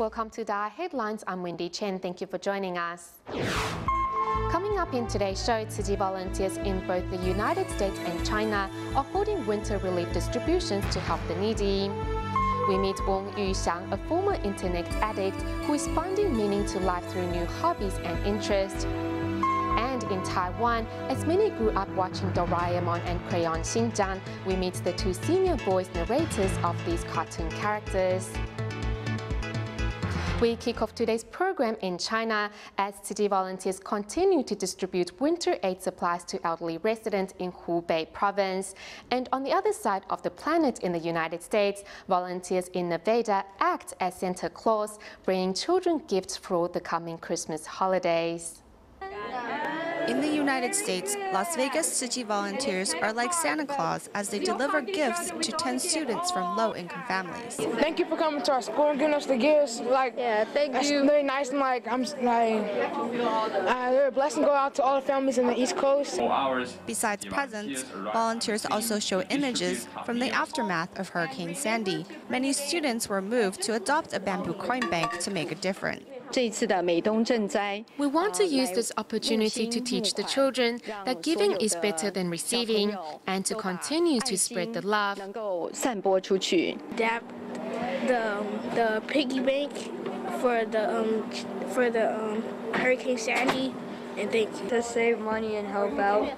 Welcome to the Headlines. I'm Wendy Chen. Thank you for joining us. Coming up in today's show, Tzu Chi volunteers in both the United States and China are holding winter relief distributions to help the needy. We meet Wong Yuxiang, a former internet addict who is finding meaning to life through new hobbies and interests. And in Taiwan, as many grew up watching Doraemon and Crayon Shin-chan, we meet the two senior voice narrators of these cartoon characters. We kick off today's program in China as Tzu Chi volunteers continue to distribute winter aid supplies to elderly residents in Hubei province. And on the other side of the planet in the United States, volunteers in Nevada act as Santa Claus, bringing children gifts for the coming Christmas holidays. In the United States, Las Vegas Tzu Chi volunteers are like Santa Claus as they deliver gifts to 10 students from low-income families. Thank you for coming to our school and giving us the gifts. Thank you. Really nice, and they're a blessing go out to all the families in the East Coast. Besides presents, volunteers also show images from the aftermath of Hurricane Sandy. Many students were moved to adopt a bamboo coin bank to make a difference. We want to use this opportunity to teach the children that giving is better than receiving and to continue to spread the love. The piggy bank for the Hurricane Sandy, and to save money and help out.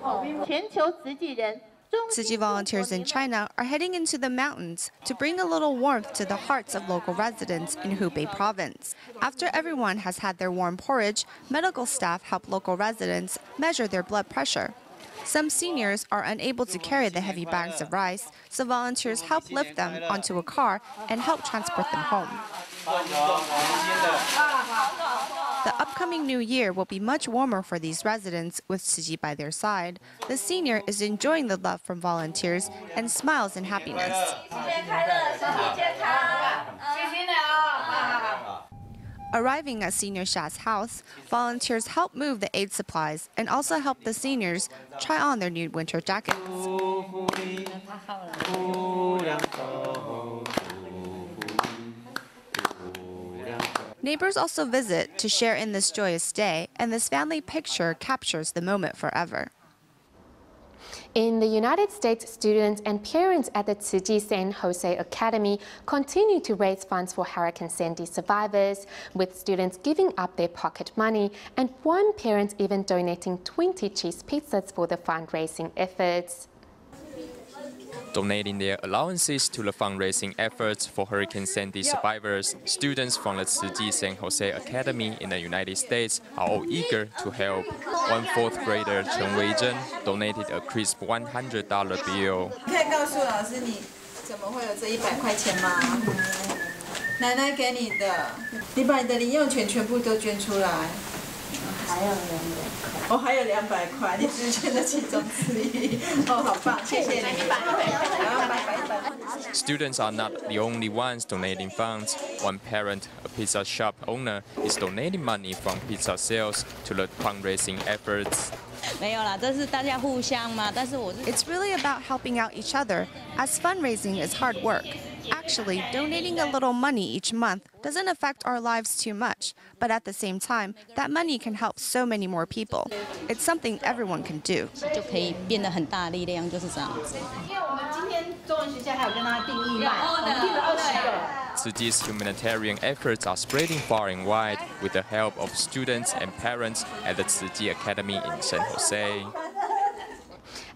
Tzu Chi volunteers in China are heading into the mountains to bring a little warmth to the hearts of local residents in Hubei province. After everyone has had their warm porridge, medical staff help local residents measure their blood pressure. Some seniors are unable to carry the heavy bags of rice, so volunteers help lift them onto a car and help transport them home. The upcoming new year will be much warmer for these residents with Tzu Chi by their side. The senior is enjoying the love from volunteers and smiles in happiness. Arriving at Senior Sha's house, volunteers help move the aid supplies and also help the seniors try on their new winter jackets. Neighbors also visit to share in this joyous day, and this family picture captures the moment forever. In the United States, students and parents at the Tzu Chi San Jose Academy continue to raise funds for Hurricane Sandy survivors, with students giving up their pocket money and one parent even donating 20 cheese pizzas for the fundraising efforts. Donating their allowances to the fundraising efforts for Hurricane Sandy survivors, students from the Tzu Chi San Jose Academy in the United States are all eager to help. One fourth grader, Chen Weizhen, donated a crisp $100 bill. 可以告诉老师你怎么会有这100块钱吗？奶奶给你的，你把你的零用钱全部都捐出来。还有200块。哦，还有200块，你只捐了其中之一。哦，好棒，谢谢你。Students are not the only ones donating funds. One parent, a pizza shop owner, is donating money from pizza sales to the fundraising efforts. It's really about helping out each other, as fundraising is hard work. Actually, donating a little money each month doesn't affect our lives too much, but at the same time, that money can help so many more people. It's something everyone can do. Tzu Chi's humanitarian efforts are spreading far and wide with the help of students and parents at the Tzu Chi Academy in San Jose.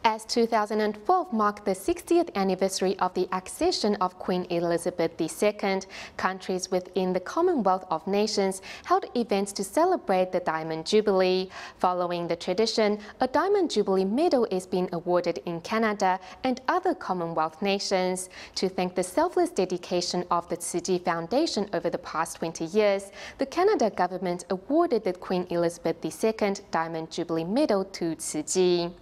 As 2012 marked the 60th anniversary of the accession of Queen Elizabeth II, countries within the Commonwealth of Nations held events to celebrate the Diamond Jubilee. Following the tradition, a Diamond Jubilee medal is being awarded in Canada and other Commonwealth nations. To thank the selfless dedication of the Tzu Chi Foundation over the past 20 years, the Canada government awarded the Queen Elizabeth II Diamond Jubilee Medal to Tzu Chi.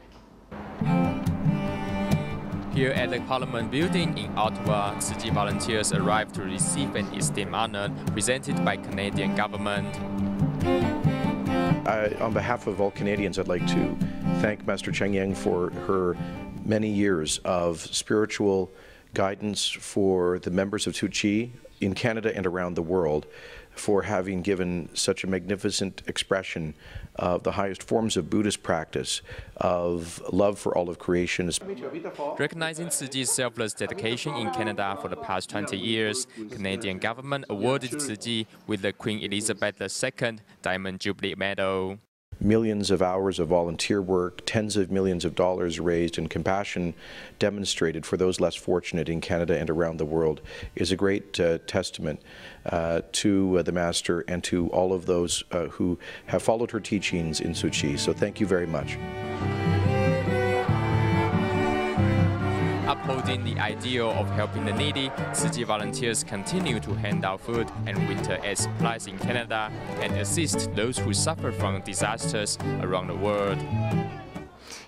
Here at the Parliament building in Ottawa, Tzu Chi volunteers arrived to receive an esteemed honor presented by Canadian government. On behalf of all Canadians, I'd like to thank Master Cheng Yang for her many years of spiritual guidance for the members of Tzu Chi in Canada and around the world for having given such a magnificent expression of the highest forms of Buddhist practice, of love for all of creation. Recognizing Tzu Chi's selfless dedication in Canada for the past 20 years, Canadian government awarded Tzu Chi with the Queen Elizabeth II Diamond Jubilee Medal. Millions of hours of volunteer work, tens of millions of dollars raised, and compassion demonstrated for those less fortunate in Canada and around the world is a great testament to the Master and to all of those who have followed her teachings in Tzu Chi. So thank you very much. Upholding the ideal of helping the needy, Tzu Chi volunteers continue to hand out food and winter aid supplies in Canada and assist those who suffer from disasters around the world.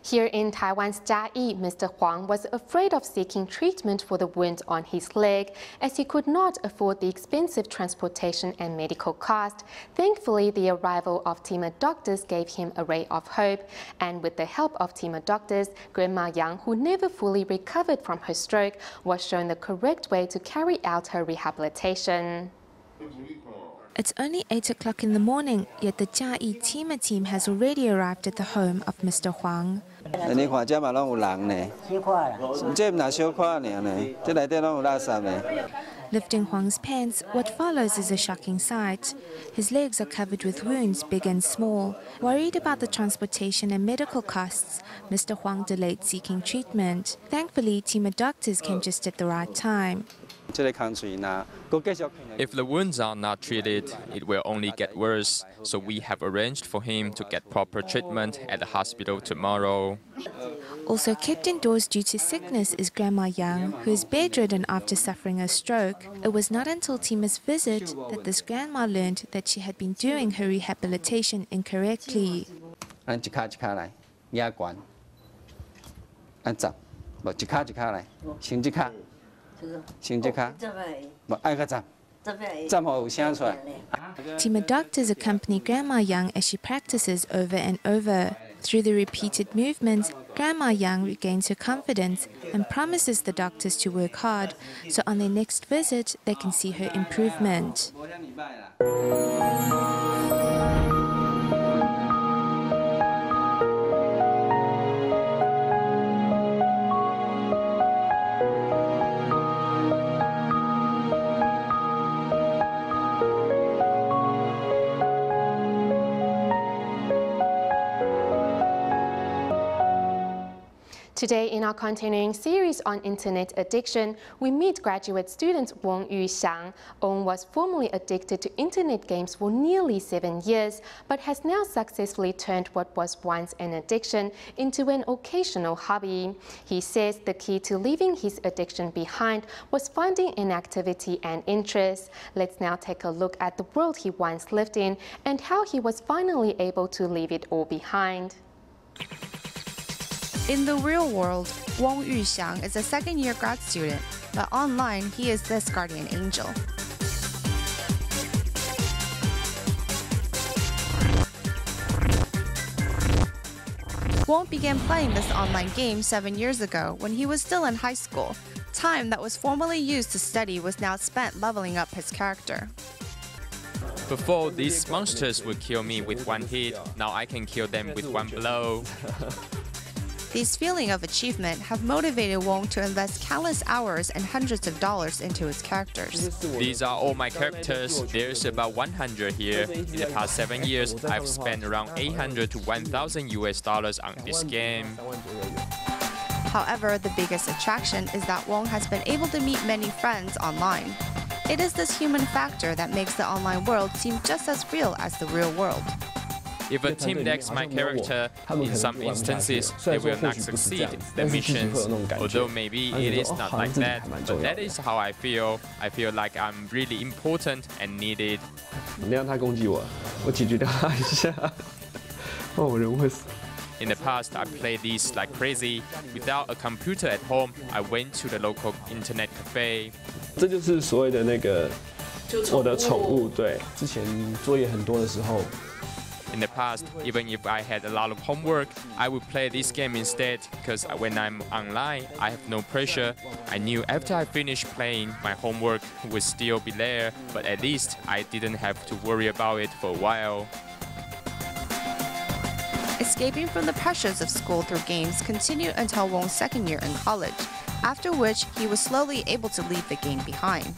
Here in Taiwan's Jiayi, Mr. Huang was afraid of seeking treatment for the wound on his leg as he could not afford the expensive transportation and medical cost. Thankfully, the arrival of team of doctors gave him a ray of hope, and with the help of team of doctors, Grandma Yang, who never fully recovered from her stroke, was shown the correct way to carry out her rehabilitation. It's only 8 o'clock in the morning, yet the Jiayi team has already arrived at the home of Mr. Huang. Lifting Huang's pants, what follows is a shocking sight. His legs are covered with wounds, big and small. Worried about the transportation and medical costs, Mr. Huang delayed seeking treatment. Thankfully, team of doctors came just at the right time. If the wounds are not treated, it will only get worse, so we have arranged for him to get proper treatment at the hospital tomorrow. Also kept indoors due to sickness is Grandma Yang, who is bedridden after suffering a stroke. It was not until Tima's visit that this grandma learned that she had been doing her rehabilitation incorrectly. Team of doctors accompany Grandma Yang as she practices over and over. Through the repeated movements, Grandma Yang regains her confidence and promises the doctors to work hard, so on their next visit they can see her improvement. Today, in our continuing series on internet addiction, we meet graduate student Wong Yuxiang. Wong was formerly addicted to internet games for nearly 7 years, but has now successfully turned what was once an addiction into an occasional hobby. He says the key to leaving his addiction behind was finding an activity and interest. Let's now take a look at the world he once lived in and how he was finally able to leave it all behind. In the real world, Wong Yuxiang is a second-year grad student, but online he is this guardian angel. Wong began playing this online game 7 years ago when he was still in high school. Time that was formerly used to study was now spent leveling up his character. Before, these monsters would kill me with one hit. Now I can kill them with one blow. This feeling of achievement have motivated Wong to invest countless hours and hundreds of dollars into his characters. These are all my characters. There's about 100 here. In the past 7 years, I've spent around $800 to $1,000 on this game. However, the biggest attraction is that Wong has been able to meet many friends online. It is this human factor that makes the online world seem just as real as the real world. If a team decks my character, in some instances, they will not succeed their missions, although maybe it is not like that, but that is how I feel. I feel like I'm really important and needed. In the past, I played these like crazy. Without a computer at home, I went to the local internet cafe. 这就是所谓的那个我的宠物，对，之前作业很多的时候。In the past, even if I had a lot of homework, I would play this game instead because when I'm online, I have no pressure. I knew after I finished playing, my homework would still be there, but at least I didn't have to worry about it for a while. Escaping from the pressures of school through games continued until Wong's second year in college, after which he was slowly able to leave the game behind.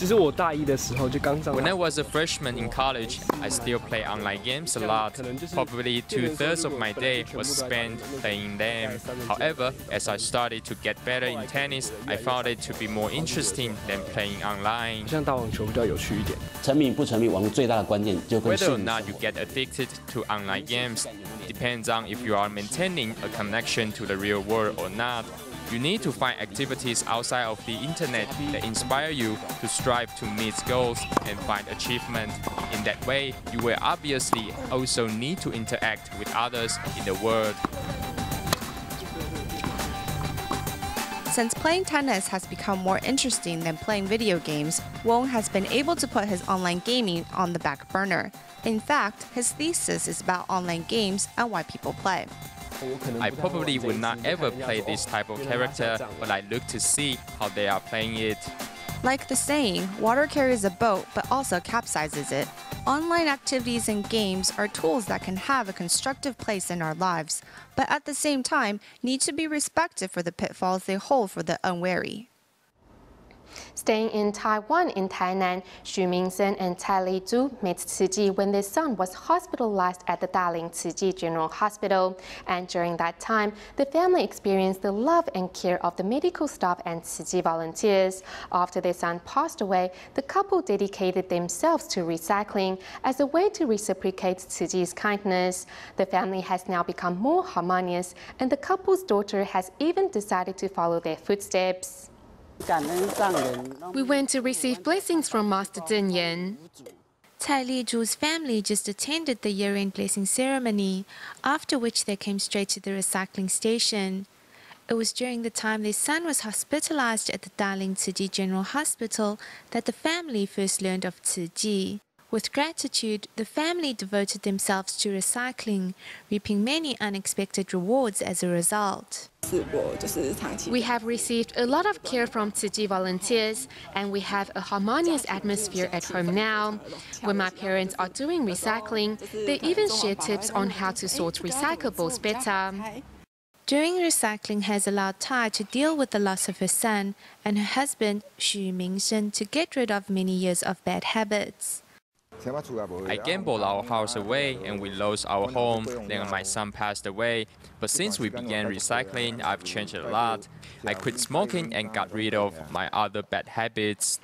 When I was a freshman in college, I still play online games a lot. Probably 2/3 of my day was spent playing them. However, as I started to get better in tennis, I found it to be more interesting than playing online. Whether or not you get addicted to online games depends on if you are maintaining a connection to the real world or not. You need to find activities outside of the internet that inspire you to strive to meet goals and find achievement. In that way, you will obviously also need to interact with others in the world. Since playing tennis has become more interesting than playing video games, Wong has been able to put his online gaming on the back burner. In fact, his thesis is about online games and why people play. I probably would not ever play this type of character, but I look to see how they are playing it. Like the saying, water carries a boat but also capsizes it. Online activities and games are tools that can have a constructive place in our lives, but at the same time need to be respected for the pitfalls they hold for the unwary. Staying in Taiwan, in Tainan, Xu Mingzhen and Cai Lizhu met Tzu Chi when their son was hospitalized at the Daling Tzu Chi General Hospital. And during that time, the family experienced the love and care of the medical staff and Tzu Chi volunteers. After their son passed away, the couple dedicated themselves to recycling as a way to reciprocate Tzu Chi's kindness. The family has now become more harmonious, and the couple's daughter has even decided to follow their footsteps. We went to receive blessings from Master Zhen Yan. Cai Lizhu's family just attended the year-end blessing ceremony, after which they came straight to the recycling station. It was during the time their son was hospitalized at the Daling Tzu Chi General Hospital that the family first learned of Tzu Chi. With gratitude, the family devoted themselves to recycling, reaping many unexpected rewards as a result. We have received a lot of care from Tzu Chi volunteers, and we have a harmonious atmosphere at home now. When my parents are doing recycling, they even share tips on how to sort recyclables better. Doing recycling has allowed Tai to deal with the loss of her son and her husband, Xu Mingzhen, to get rid of many years of bad habits. I gambled our house away and we lost our home, then my son passed away. But since we began recycling, I've changed a lot. I quit smoking and got rid of my other bad habits.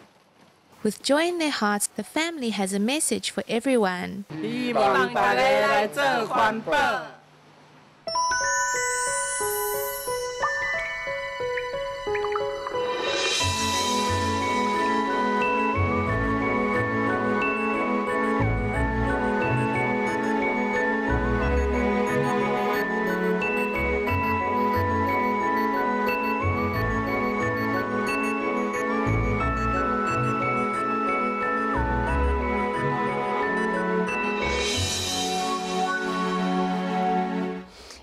With joy in their hearts, the family has a message for everyone.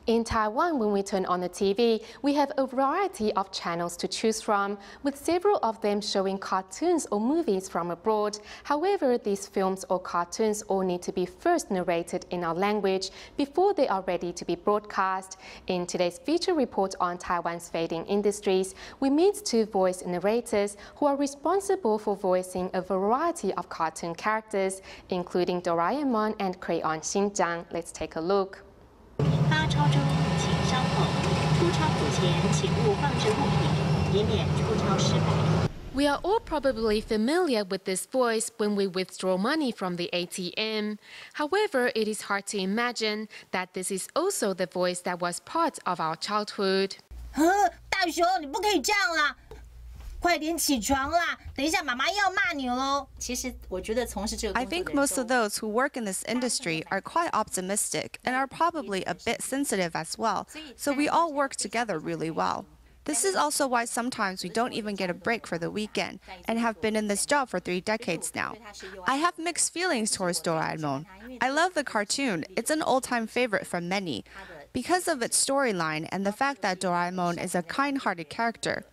In Taiwan, when we turn on the TV, we have a variety of channels to choose from, with several of them showing cartoons or movies from abroad. However, these films or cartoons all need to be first narrated in our language before they are ready to be broadcast. In today's feature report on Taiwan's fading industries, we meet two voice narrators who are responsible for voicing a variety of cartoon characters, including Doraemon and Crayon Shin-chan. Let's take a look. 发钞中，请稍后。出钞口前，请勿放置物品，以免出钞失败。 We are all probably familiar with this voice when we withdraw money from the ATM. However, it is hard to imagine that this is also the voice that was part of our childhood. 大雄，你不可以这样啦！ 快点起床啦！等一下，妈妈要骂你喽。其实我觉得从事这个工作 I think most of those who work in this industry are quite optimistic and are probably a bit sensitive as well, so we all work together really well. This is also why sometimes we don't even get a break for the weekend and have been in this job for 3 decades now. I have mixed feelings towards Doraemon. I love the cartoon. It's an old-time favorite for many because of its storyline and the fact that Doraemon is a kind-hearted character.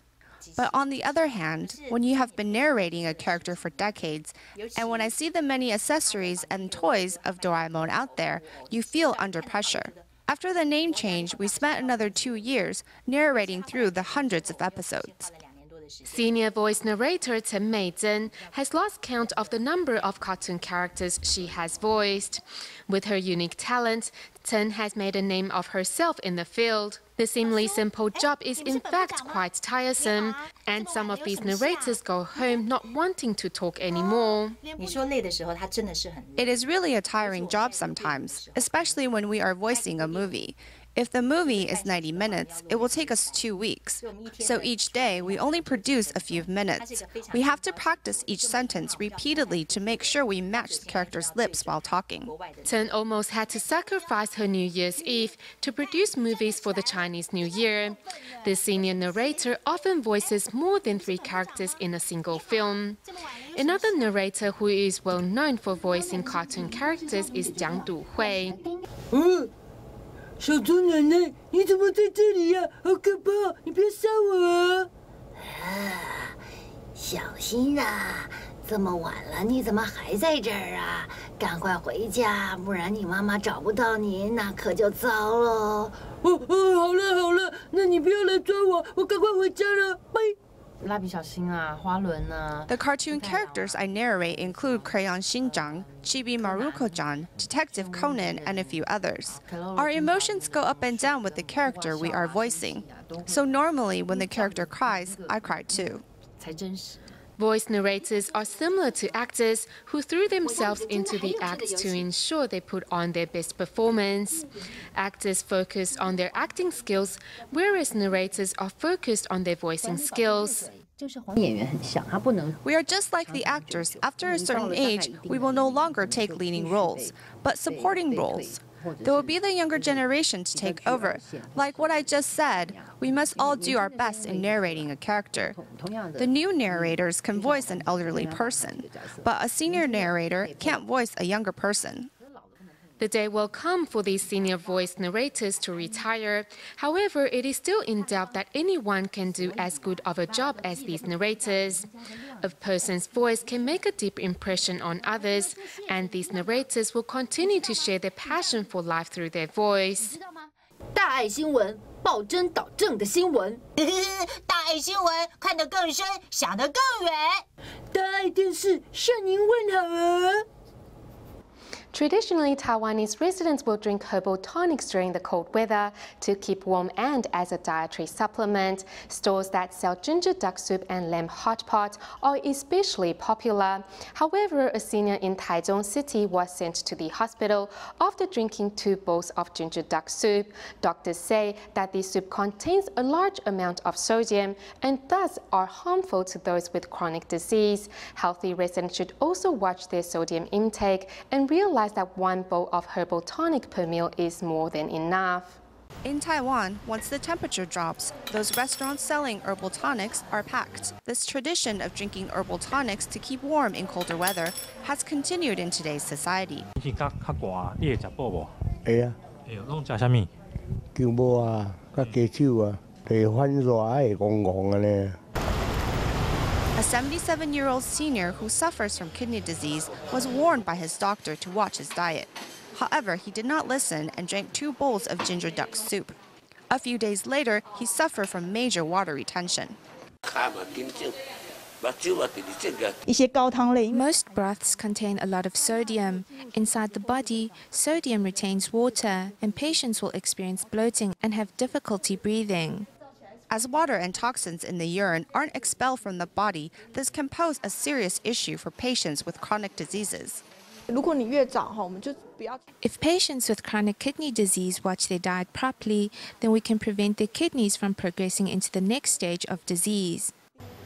But on the other hand, when you have been narrating a character for decades, and when I see the many accessories and toys of Doraemon out there, you feel under pressure. After the name change, we spent another 2 years narrating through the hundreds of episodes. Senior voice narrator Chen Meizhen has lost count of the number of cartoon characters she has voiced. With her unique talent, Chen has made a name of herself in the field. The seemingly simple job is in fact quite tiresome, and some of these narrators go home not wanting to talk anymore. It is really a tiring job sometimes, especially when we are voicing a movie. If the movie is 90 minutes, it will take us 2 weeks. So each day, we only produce a few minutes. We have to practice each sentence repeatedly to make sure we match the character's lips while talking. Chen almost had to sacrifice her New Year's Eve to produce movies for the Chinese New Year. The senior narrator often voices more than 3 characters in a single film. Another narrator who is well known for voicing cartoon characters is Jiang Duhui. 小猪奶奶，你怎么在这里呀？好可怕！你不要杀我啊！小心啊！这么晚了，你怎么还在这儿啊？赶快回家，不然你妈妈找不到你，那可就糟了。好了好了，那你不要来抓我，我赶快回家了，拜。 The cartoon characters I narrate include Crayon Shin-chan, Chibi Maruko-chan, Detective Conan, and a few others. Our emotions go up and down with the character we are voicing. So normally, when the character cries, I cry too. Voice narrators are similar to actors who threw themselves into the act to ensure they put on their best performance. Actors focus on their acting skills, whereas narrators are focused on their voicing skills. We are just like the actors. After a certain age, we will no longer take leading roles, but supporting roles. There will be the younger generation to take over. Like what I just said, we must all do our best in narrating a character. The new narrators can voice an elderly person, but a senior narrator can't voice a younger person. The day will come for these senior voice narrators to retire. However, it is still in doubt that anyone can do as good of a job as these narrators. A person's voice can make a deep impression on others, and these narrators will continue to share their passion for life through their voice. 大爱新闻，暴真导正的新闻。大爱新闻看得更深，想得更远。大爱电视向您问好啊！ Traditionally, Taiwanese residents will drink herbal tonics during the cold weather to keep warm and as a dietary supplement. Stores that sell ginger duck soup and lamb hot pot are especially popular. However, a senior in Taichung City was sent to the hospital after drinking 2 bowls of ginger duck soup. Doctors say that the soup contains a large amount of sodium and thus are harmful to those with chronic disease. Healthy residents should also watch their sodium intake and realize that 1 bowl of herbal tonic per meal is more than enough. In Taiwan, once the temperature drops, those restaurants selling herbal tonics are packed. This tradition of drinking herbal tonics to keep warm in colder weather has continued in today's society. A 77-year-old senior who suffers from kidney disease was warned by his doctor to watch his diet. However, he did not listen and drank 2 bowls of ginger duck soup. A few days later, he suffered from major water retention. Most broths contain a lot of sodium. Inside the body, sodium retains water, and patients will experience bloating and have difficulty breathing. As water and toxins in the urine aren't expelled from the body, this can pose a serious issue for patients with chronic diseases. If patients with chronic kidney disease watch their diet properly, then we can prevent their kidneys from progressing into the next stage of disease.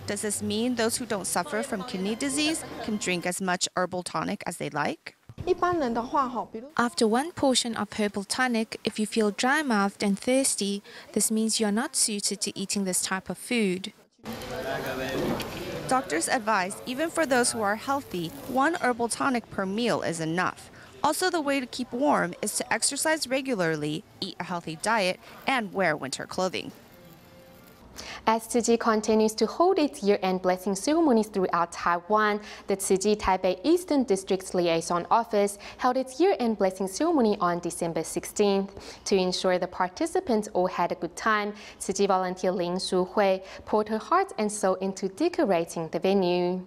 Does this mean those who don't suffer from kidney disease can drink as much herbal tonic as they like? After one portion of herbal tonic, if you feel dry-mouthed and thirsty, this means you're not suited to eating this type of food. Doctors advise, even for those who are healthy, one herbal tonic per meal is enough. Also, the way to keep warm is to exercise regularly, eat a healthy diet, and wear winter clothing. As Tzu Chi continues to hold its year-end blessing ceremonies throughout Taiwan, the Tzu Chi Taipei Eastern District's Liaison Office held its year-end blessing ceremony on December 16th. To ensure the participants all had a good time, Tzu Chi volunteer Lin Shu-hui poured her heart and soul into decorating the venue.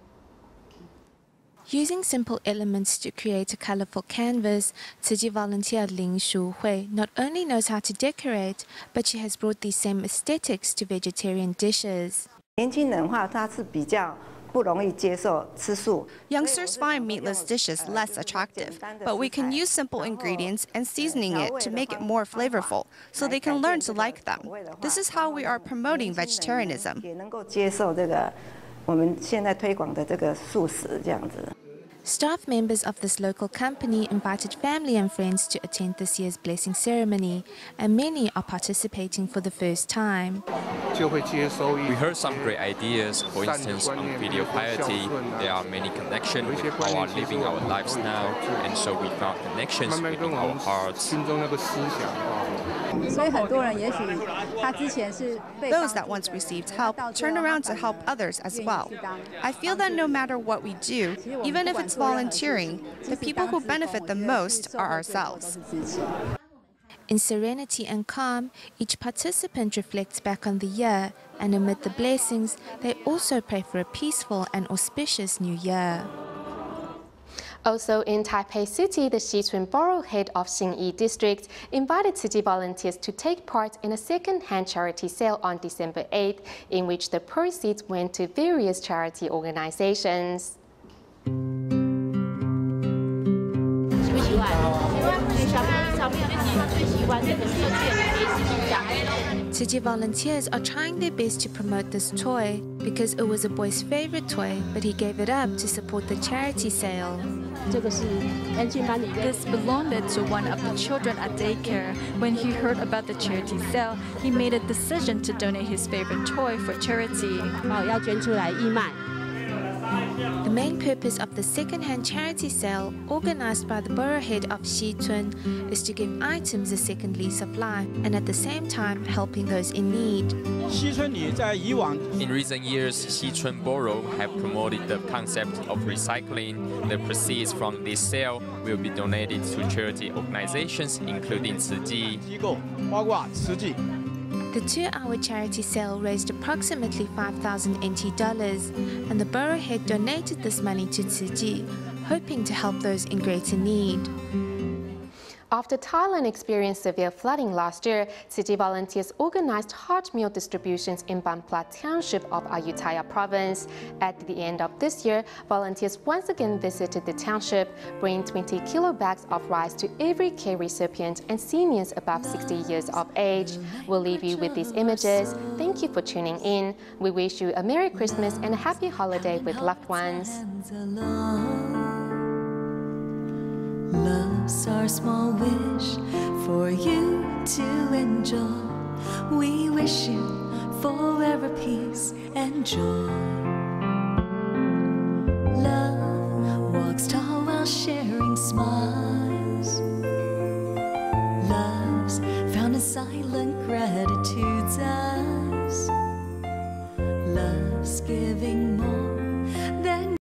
Using simple elements to create a colorful canvas, Tzu Chi volunteer Lin Shu-hui not only knows how to decorate, but she has brought these same aesthetics to vegetarian dishes. Youngsters find meatless dishes less attractive, but we can use simple ingredients and seasoning it to make it more flavorful, so they can learn to like them. This is how we are promoting vegetarianism. Staff members of this local company invited family and friends to attend this year's blessing ceremony, and many are participating for the first time. We heard some great ideas. For instance, on video piety, there are many connections with how we are living our lives now, and so we found connections within our hearts. Those that once received help turn around to help others as well. I feel that no matter what we do, even if it's volunteering, the people who benefit the most are ourselves. In serenity and calm, each participant reflects back on the year, and amid the blessings, they also pray for a peaceful and auspicious new year. Also in Taipei City, the Xichun Borough head of Xinyi District invited Tzu Chi volunteers to take part in a second-hand charity sale on December 8th, in which the proceeds went to various charity organizations. Tzu Chi volunteers are trying their best to promote this toy because it was a boy's favorite toy, but he gave it up to support the charity sale. This belonged to one of the children at daycare. When he heard about the charity sale, he made a decision to donate his favorite toy for charity. The main purpose of the second-hand charity sale, organized by the borough head of Xichun, is to give items a second lease of life and at the same time helping those in need. In recent years, Xichun Borough have promoted the concept of recycling. The proceeds from this sale will be donated to charity organizations, including Tzu Chi. The 2-hour charity sale raised approximately 5,000 NT dollars, and the borough head donated this money to Tzu Chi, hoping to help those in greater need. After Thailand experienced severe flooding last year, Tzu Chi volunteers organized hot meal distributions in Ban Plat Township of Ayutthaya Province. At the end of this year, volunteers once again visited the township, bringing 20 kilo bags of rice to every care recipient and seniors above 60 years of age. We'll leave you with these images. Thank you for tuning in. We wish you a Merry Christmas and a happy holiday with loved ones. Love's our small wish for you to enjoy. We wish you forever peace and joy. Love walks tall while sharing smiles. Love's found in silence.